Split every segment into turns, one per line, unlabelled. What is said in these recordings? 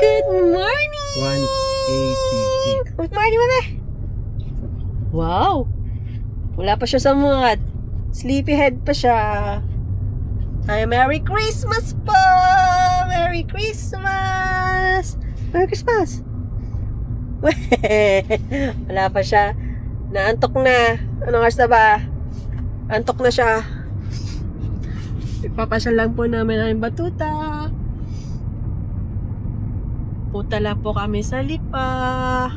Good morning!
180.
Good morning, mama! Wow! Wala pa siya sa mood. Sleepyhead pa siya. Ay, Merry Christmas po! Merry Christmas! Merry Christmas! Wala pa siya. Naantok na. Anong oras na ba? Antok na siya. Ipapasyal lang po namin ang batuta. Punta lang po kami sa Lipa.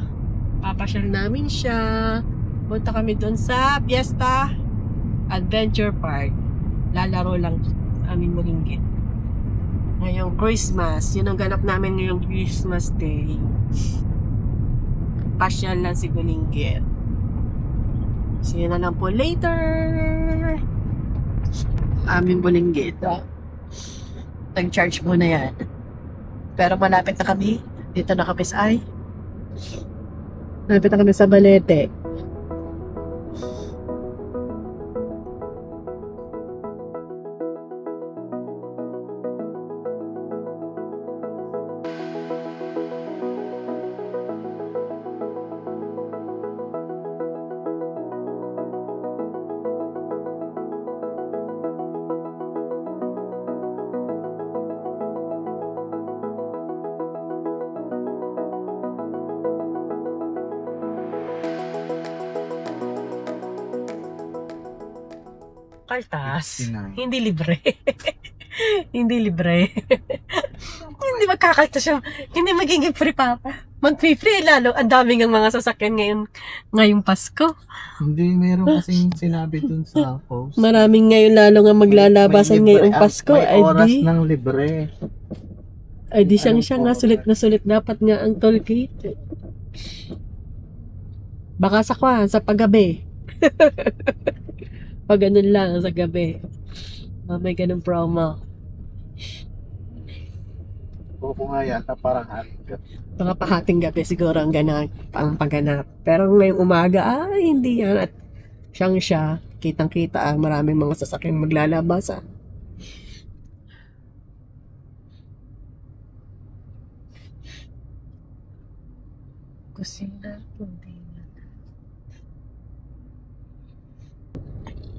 Papasyal namin siya. Punta kami doon sa Fiesta Adventure Park. Lalaro lang sa aming Moringgit. Ngayong Christmas. Yun ang ganap namin ngayong Christmas Day. Pasyal lang si Moringgit. See you na lang po later. Aming Moringgit. Nag-charge muna yan. Pero malapit na kami. Dito na kami sa malapit na kami sa Balete. Kaltas.
69.
Hindi libre. Hindi libre. Hindi magkakaltas siya. Hindi magiging free papa. Mag-free lalo. Ang daming ang mga sasakyan ngayong Pasko.
Hindi, meron kasing sinabi dun sa post.
Maraming ngayon lalo nga maglalabasan
May libre,
ngayong Pasko.
May oras
di,
ng libre.
ay di siyang siya nga. Sulit na sulit dapat nga ang toll gate. Baka sa paggabi. Pag ganun lang sa gabi. May ganun promo.
Oo nga yata, parang haring.
Mga pahating gabi siguro ang pagganap. Pero ngayong umaga, hindi yan. At siyang siya, kitang-kita maraming mga sasakyan maglalabas. Kusina,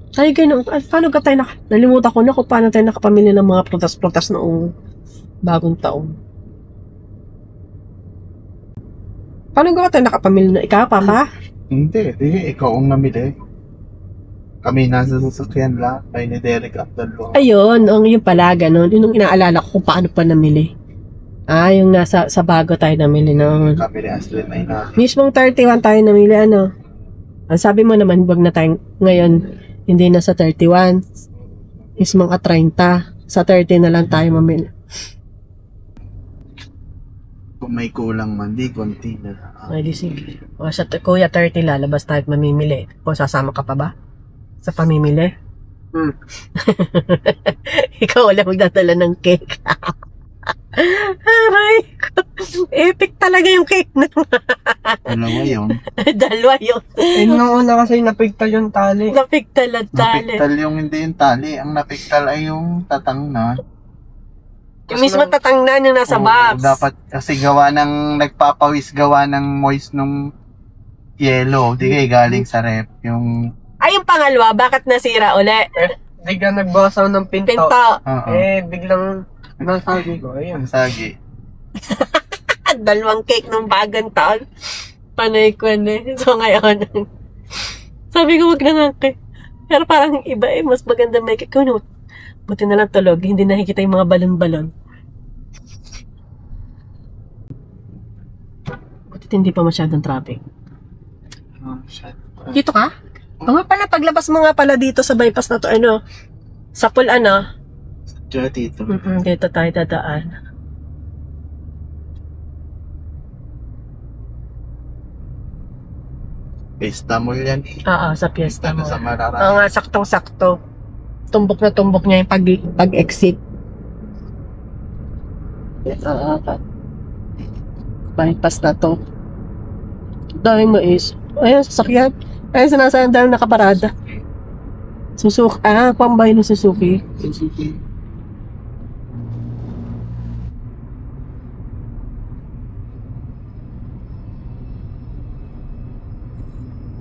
tayo ganun. Paano ka tayo nalimutan ko na kung paano tayo nakapamili ng mga prutas-prutas noong bagong taon. Paano ka tayo nakapamili na ikaw, Papa?
Hindi, ikaw ang namili. Kami nasa sasakyan lang, kay ni Derek at dalawa.
Ayun, yung pala, ganun. Yun yung inaalala ko kung paano pa namili. Yung nasa sa bago tayo namili noon.
Kami ni Ashley may na.
Mismong 31 tayo namili, ano? Ang sabi mo naman, wag na tayo ngayon, hindi na sa 31. Mismong at 30. Sa 30 na lang tayo mamili.
Kung may kulang man, di konti na lang.
Ay, di sige. O, sa kuya 30 lalabas tayo at mamimili. O, sasama ka pa ba? Sa pamimili? Ikaw wala magdadala ng cake. Aray ko. Epic talaga yung cake na.
Dalawa yun.
Dalawa yun.
Nung una kasi napigtal yung tali.
Napiktal at tali.
Napiktal yung hindi yung tali. Ang napiktal ay yung tatang na.
Yung mismo tatangnan yung nasa
Oo,
box.
dapat kasi gawa ng nagpapawis, gawa ng moist nung yellow. Di kayo galing sa rep. Yung
Ay, yung pangalawa, bakit nasira uli?
Biglang nagbasaw ng pinto.
Pinto.
Biglang nasabi ko, ayun.
ang sagi.
Dalawang cake nung bagong taon. Panay ko na. So ngayon, sabi ko wag na nga cake. Pero parang iba mas maganda may cake. Kuno, buti na lang tulog. Hindi nakikita yung mga balon-balon. Buti hindi pa masyadong traffic. Dito ka? O nga pala, paglabas mo nga pala dito sa bypass na to, sa pool,
Diyan dito.
dito tayo dadaan.
Pesta mo yan eh.
Oo, sa Fiesta mo.
Sa Mararata.
Oo nga, saktong-sakto. Tumbok na tumbok niya yung pag-exit. Oo, bypass na to. Daming mais. Ayan, sasakyan. Ayan, sinasayan dahil nakaparada. Suzuki. Pambay ng Suzuki.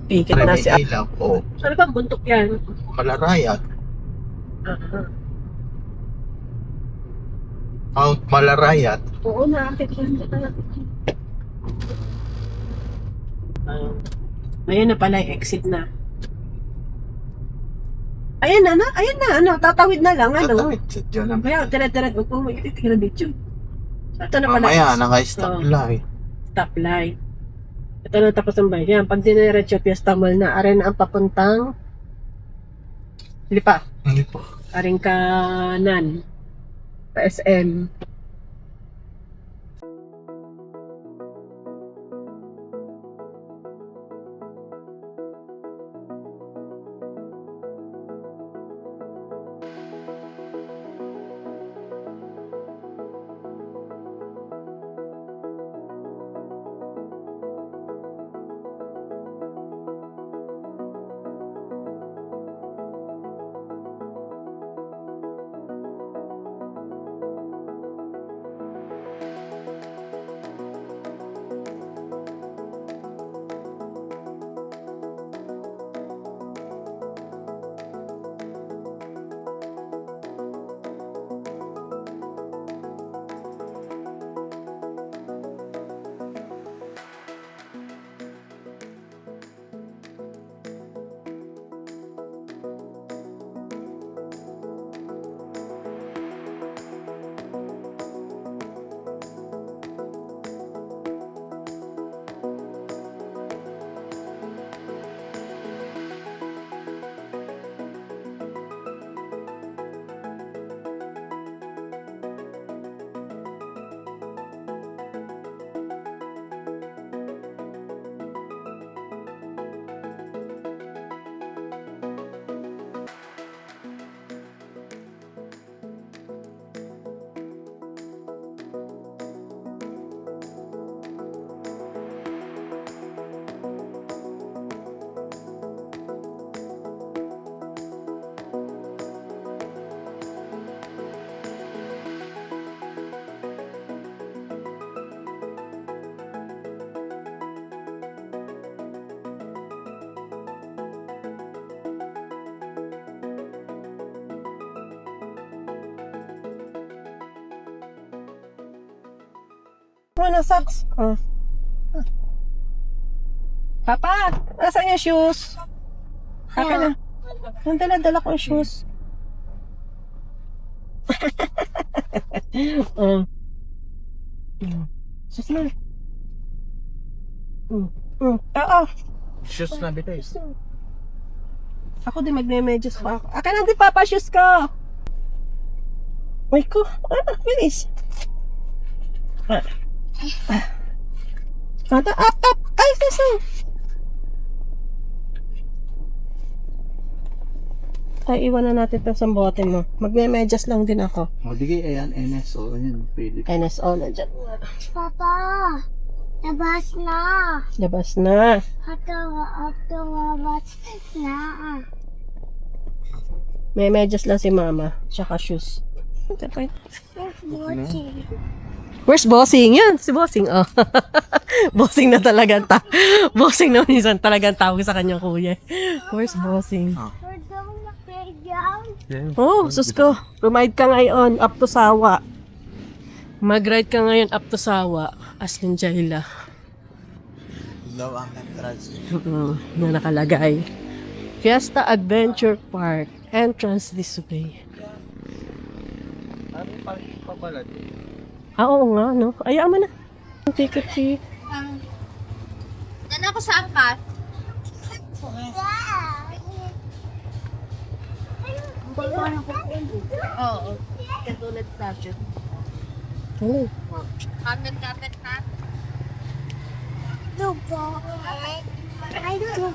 Pikit na
May
si
ilaw. O,
Ano ba, buntok yan?
Malarayat. Mount Malarayat.
Oo, nakakit yan. Ayan na pala, exit na. Ayan na, tatawid na lang, ano?
Tatawid sa dyan naman.
Kaya, tira-tira, huwag mo magtitigil na dito. Ito na pala.
Mamaya, naka-stop light.
Stoplight. Ito na tapos ang bayan. Yan, pag diniretso, Fiesta Mall na. Are na ang papuntang Lipa.
Hindi po.
Aring kanan. Pa SM. Ano, socks? Oh. Papa, nasaan yung shoes? Akin na. Ang dala ko yung shoes. Shoes na. Oo.
Shoes na bilis.
Ako din magme-medyas pa ako. Akin na din, Papa, shoes ko. Uy ko. Bilis. Up. Ay, kasi. Ay, iwan na natin ito sa bote mo. Magme-medyas lang din ako.
O, di ayan, NSO. Ayan, pwede.
NSO na dyan.
Papa, labas na.
Labas na.
Labas na.
May medyas lang si Mama. Tsaka shoes. Where's Bossing? Yan, si Bossing. Oh. Bossing na talagang Bossing na minsan talagang tawag sa kanyang kuya. Where's Bossing?
We're going to playground.
Oh, sus ko. Ride ka ngayon up to Sawa. Mag-ride ka ngayon up to Sawa. Aslin Jaila.
Low ang entrance.
Na nakalagay. Fiesta Adventure Park. Entrance this way.
Ano yung parking pa pala?
Oo nga, no? Ayaw mo na. Ticket fee.
Ano ako sa angkat?
Oo. Katulad statue. Oh.
Kapit na. Dugo. Ay, dugo.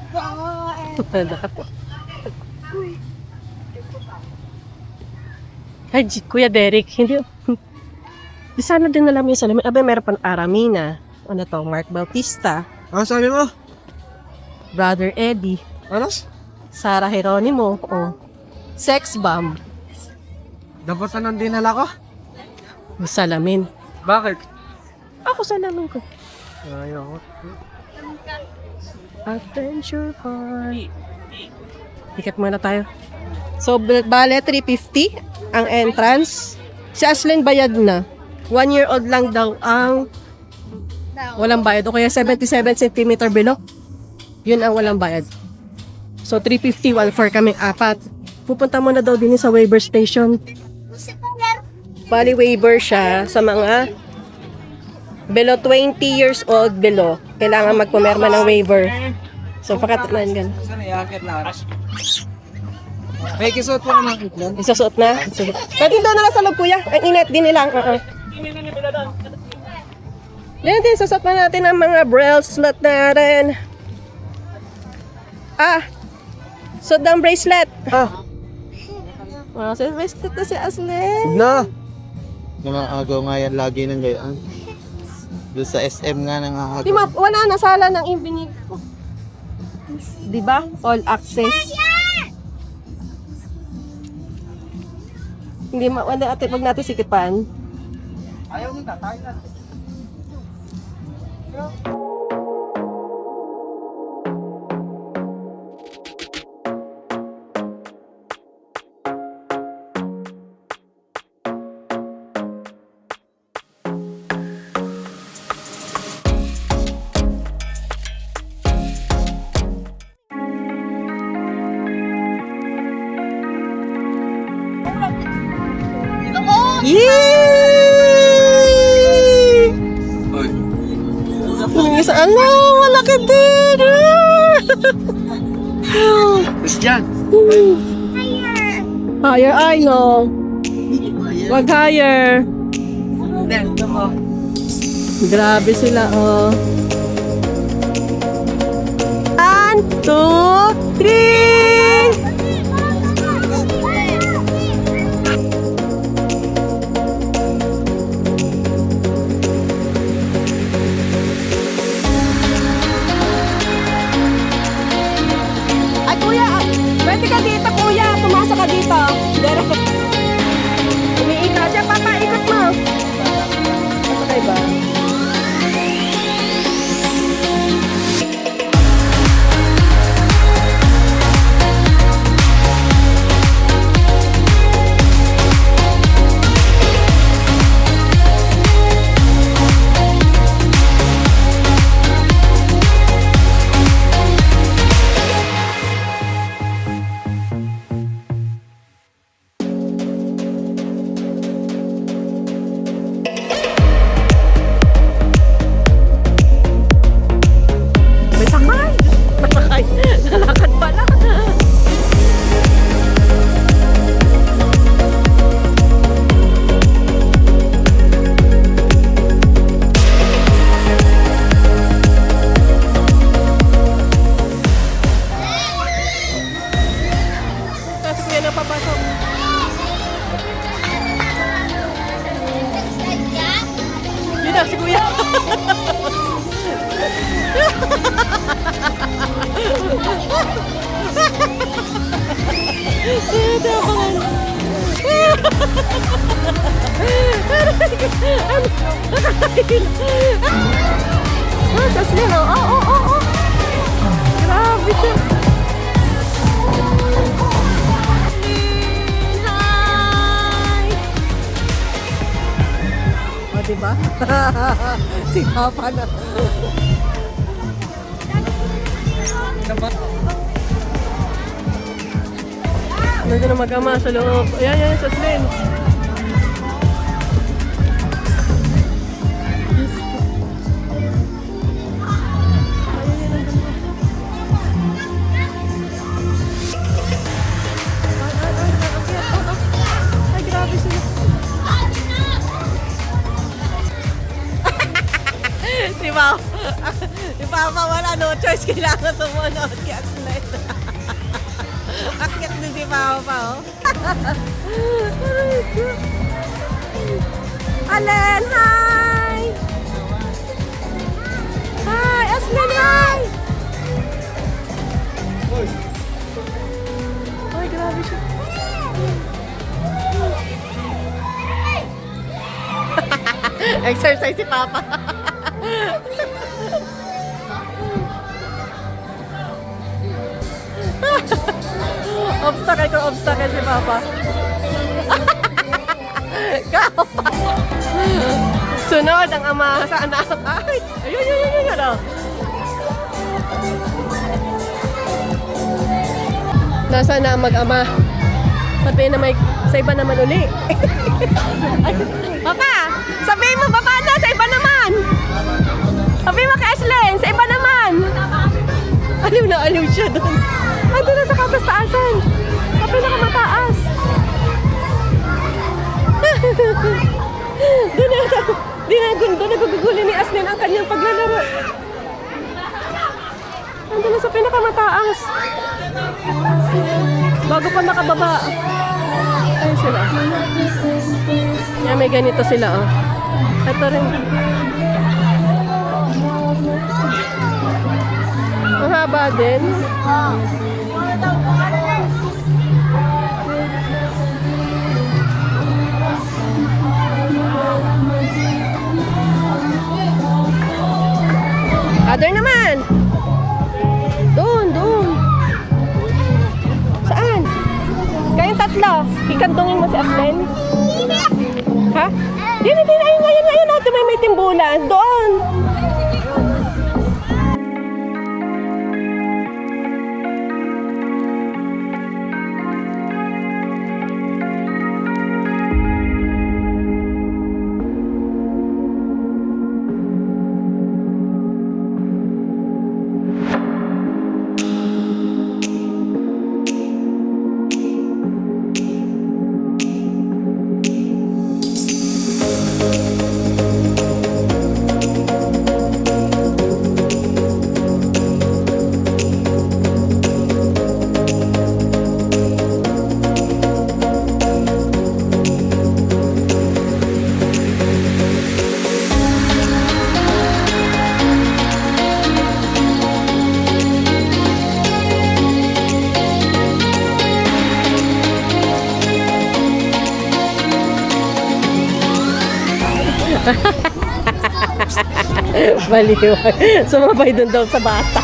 Ay, Kuya Derek, hindi. Di sana din alam yung salamin. Abay, meron pang Aramina. Ano to? Mark Bautista.
Ano sabi mo?
Brother Eddie.
Ano?
Sarah Geronimo. Oh. Sex Bomb.
Dapat anong dinala ko?
Yung salamin.
Bakit?
Ako salamin ko.
Ayoko.
Adventure Park. Ticket muna tayo. So, bale, 350 ang entrance. Si Aslen bayad na. 1 year old lang daw ang walang bayad. O kaya 77 cm below. Yun ang walang bayad. So, 350, 1-4 kaming apat. Pupunta muna daw din sa waiver station. Bali, waiver siya sa mga below 20 years old below. Kailangan magpumerma ng waiver. So, pakatlan gan.
Saan iakit na? May kisuot po naman itlog.
Isusuot na? Sige. Pwede doon na lang sa loob, kuya. Ang init din nila. Then, susuot na natin ang mga bracelet natin. Suot ng bracelet. Sa bracelet na si Aslen.
Na!
Mga agaw nga yan lagi ng gayaan. Doon sa SM nga nang
Di ma, wala na sala ng ibinig ko. Di ba? All access. Hindi wala ate, wag natin sikipan.
Ayaw nita, tayo na.
Yay! Isa, ala, wala ka din.
Tapos dyan.
Higher, I know. Wag higher.
Then, ito mo.
Grabe sila, oh. 1, 2, 3. Ay, kuya, pwede ka dito, kuya. Pumasok ka dito. Umiikot siya, papa, ikot mo. Patay ba? May sakay! Masakay! Nalakad pala! Kasi kuya na papasok. Yun na, si kuya! Sasli, no? Oh. Grabe siya. Hi! O, diba? Si Papa na. Nandun na mag-ama sa loob. Ayan, sa Slen. Ay, grabe sila. Si Papa wala, no choice. Kailangan sumunod kay Aslen. Akyat din si Papa, oh. Alen, hi! Hi, Aslen, hi! Ay, grabe siya. Exercise si Papa. obstacle si Papa. Ikaw. Sunod ang ama sa anak. Ay, ayun, ano. Nasa na mag-ama. Sabihin na may sa iba naman uli. Ay, Papa, sabihin mo, Papa, na sa iba naman. Sabihin mo kay Ashlyn, sa iba naman. Aliw na aliw siya doon. Ando na sa katastaasan. Sa pinakamataas. Doon na gugugulin ni Ashlyn ang kanyang paglalaro. Ando na sa pinakamataas. Bago pa makababa. Ayun sila. Yan, may ganito sila, oh. Ito rin. Ang haba din. Other naman. Doon. Saan? Kayong tatlo. Ikantungin mo si Aslen. Ha? Ayun. Ayun. May timbulan. Doon. Baliw. Sumabay dun daw sa bata.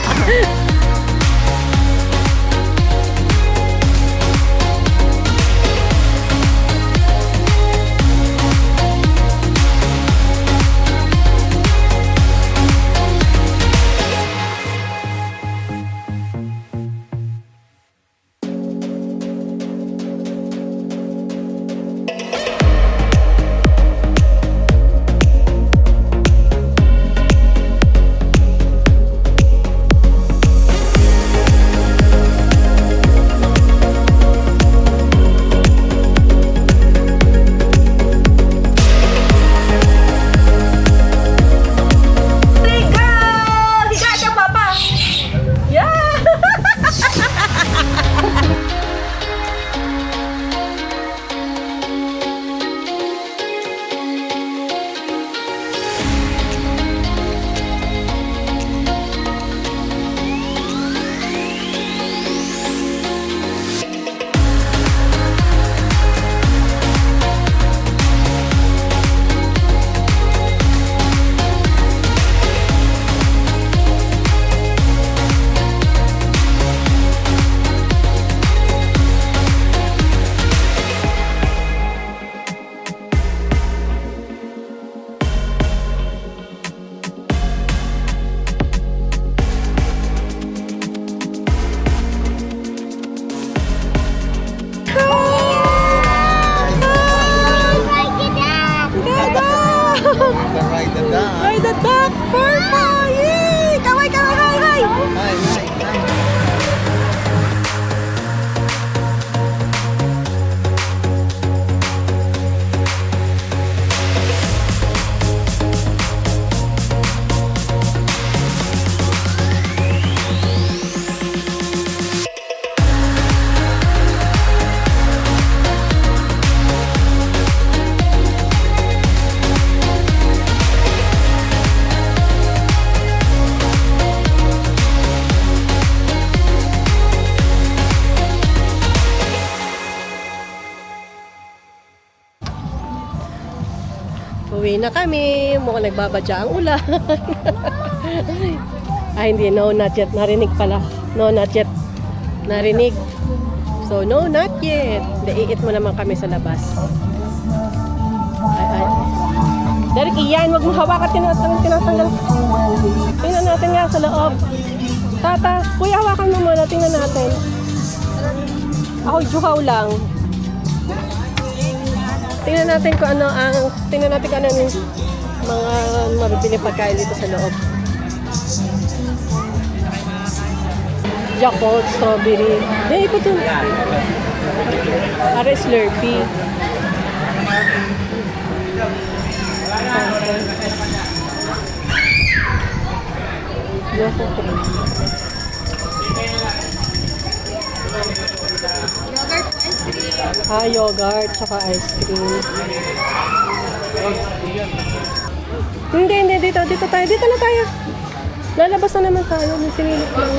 Ride the duck! Purple! Yay! Kaway! Uwi na kami. Mukhang nagbabadya ang ulan. Ay, hindi. No, not yet. Narinig pala. No, not yet. Narinig. So, no, not yet. Iit mo naman kami sa labas. Ay. Derek, iyan. Huwag mo hawakan. Tinatanggal. Tingnan natin nga sa loob. Tata, kuya, hawakan mo muna. Tingnan natin. Ako, juhaw lang. Tingnan natin kung ano yung mga mabibili pagkain dito sa loob. Yakult, strawberry. Yan, ito dun. Para Slurpee. Yakult. Yogurt, tsaka ice cream. Hindi, dito tayo. Dito na tayo. Lalabas na naman tayo. May sinilip lang.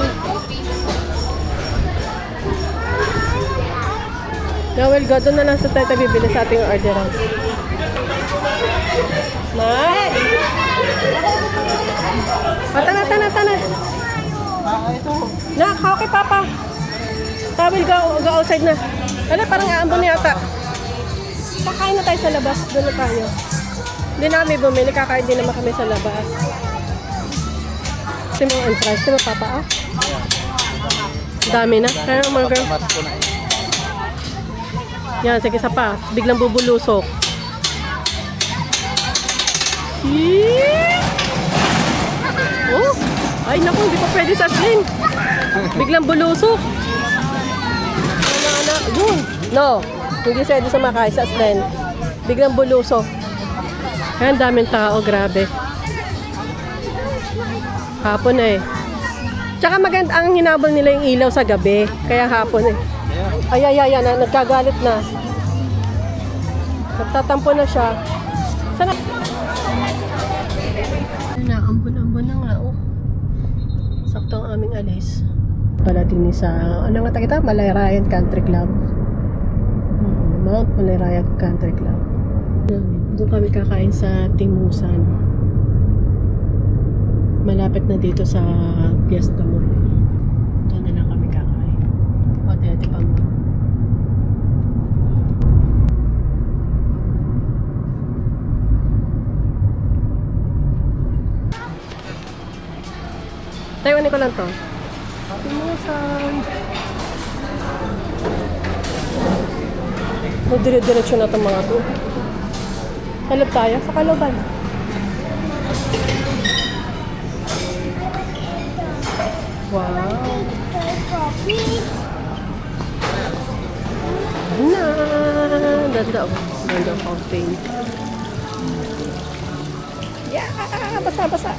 Well, go. Doon na lang sa tayo bibili sa ating orderan. Mat! Tana. Nak, okay, Papa. Tawil, go outside na. Wala, parang aambon yata. Kakain na tayo sa labas. Doon na tayo. Hindi namin bumili. Kakain din naman kami sa labas. Ito mo ang price. Ito mo, Papa, ah? Dami na. Kaya mga girl. Yan, sige, isa pa. Biglang bubulusok. Oh! Ay, naku, hindi pa pwede sa sling. Biglang bulusok. Yun. No. Hindi pwede sa makay sa sling. Biglang bulusok. Kaya ang daming tao, grabe. Hapon eh. Tsaka maganda ang hinabol nila yung ilaw sa gabi. Kaya hapon eh. Ay, nagkagalit na. Nagtatampo na siya. Sana. Ambon na nga, oh. Sakto ang aming alis. Palating sa, ano nga kita? Malayrayan Country Club. Mount Malayrayan Country Club. Doon kami kakain sa Timusan. Malapit na dito sa Fiesta Mall. Doon na lang kami kakain. O, dito pa mo. Taiwanin ko lang to. Timusan. Dire-diretso na itong mga to. Kalab tayo sa Kaloban. Wow. Ganda oh. Ganda fountain. Yeah! Basa-basa.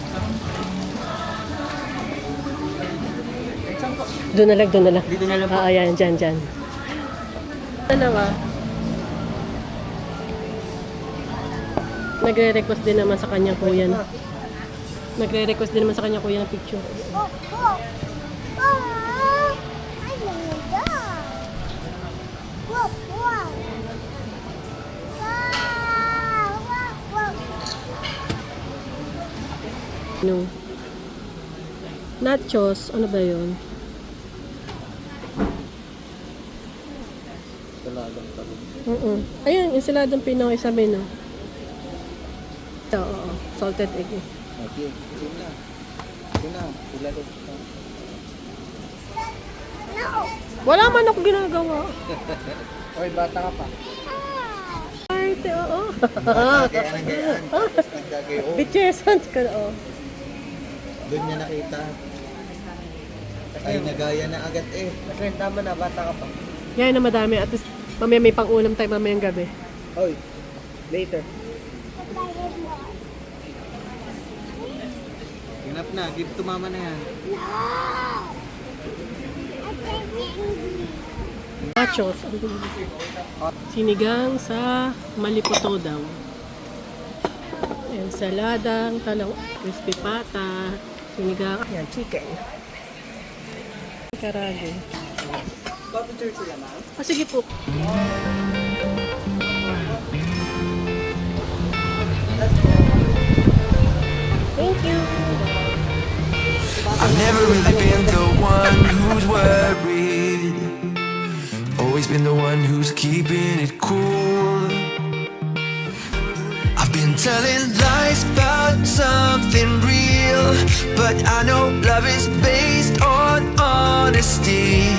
Doon na lang.
Dito na lang po.
Ayan, dyan. Dalawa. Nagre-request din naman sa kanya kuya. Nagre-request din naman sa kanya kuya ng picture. No. Nachos, ano ba yun? Ayun, ensaladang Pinoy, sabi no. Oo, salted egg.
Okay, ito na.
Wala man ako ginagawa.
Oy, bata ka pa.
Arte, oo.
Kaya nagayaan. Nagkagayo.
Bitchesan ka na, oo.
Doon niya nakita. Ay, nagaya na agad eh.
Tama na, bata ka pa.
Yan na madami. At least, mamaya may pang-ulam tayo mamayang gabi.
Oy, later.
Ginap na, give to mama na yan.
Nachos. Sinigang sa Malipoto daw. Ensaladang talong, crispy pata, sinigang, yan, chicken. Karage. Sige po. Thank you.
I've never really been the one who's worried. always been the one who's keeping it cool. I've been telling lies about something real, but I know love is based on honesty.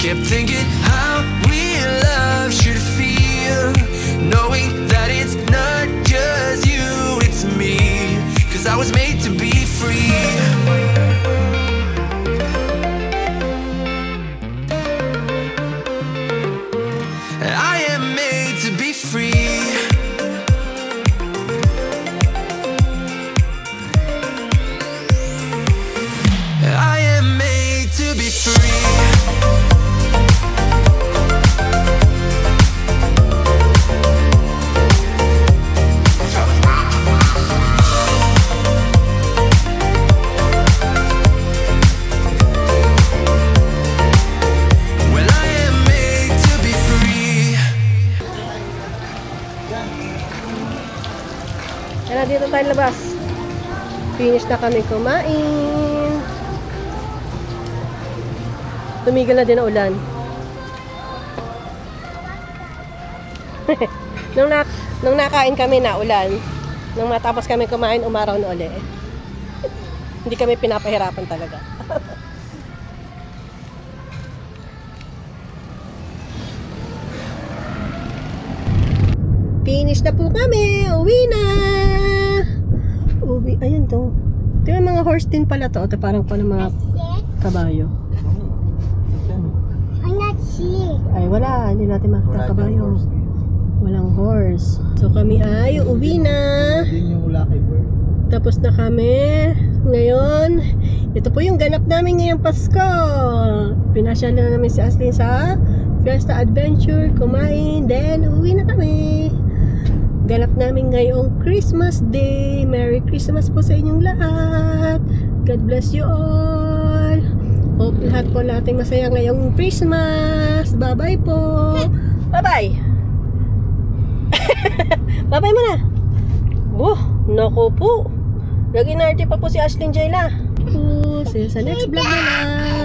Kept thinking how real love should feel, knowing that it's not just you, it's me. 'Cause I was made to be free. I am made to be free. I am made to be free. Well, I am made to be free.
Tara, dito tayo labas. Finish na kami kumain. Tumigil na din ang ulan. nung nakain kami na ulan. Nung matapos kami kumain, umaraw na uli. Hindi kami pinapahirapan talaga. Finish na po kami. Uwi na. Uwi. Ayun to. Ito yung mga horse din pala to. Ito parang pa ng mga kabayo.
I'm not see.
Ay, wala. Hindi natin makita kabayo. Walang horse. So kami ay uwi na.
Yun yung lucky bird.
Tapos na kami. Ngayon, ito po yung ganap namin ngayong Pasko. Pinasyal na namin si Aslyn sa Fiesta Adventure, kumain, then uwi na kami. Ganap namin ngayong Christmas Day. Merry Christmas po sa inyong lahat. God bless you all. Hope lahat po natin masaya ngayong Christmas. Bye-bye po. Bye-bye. Bye-bye muna. Oh, naku po. Nag-inarte pa po si Ashlyn Jayla. See you sa next vlog na lang.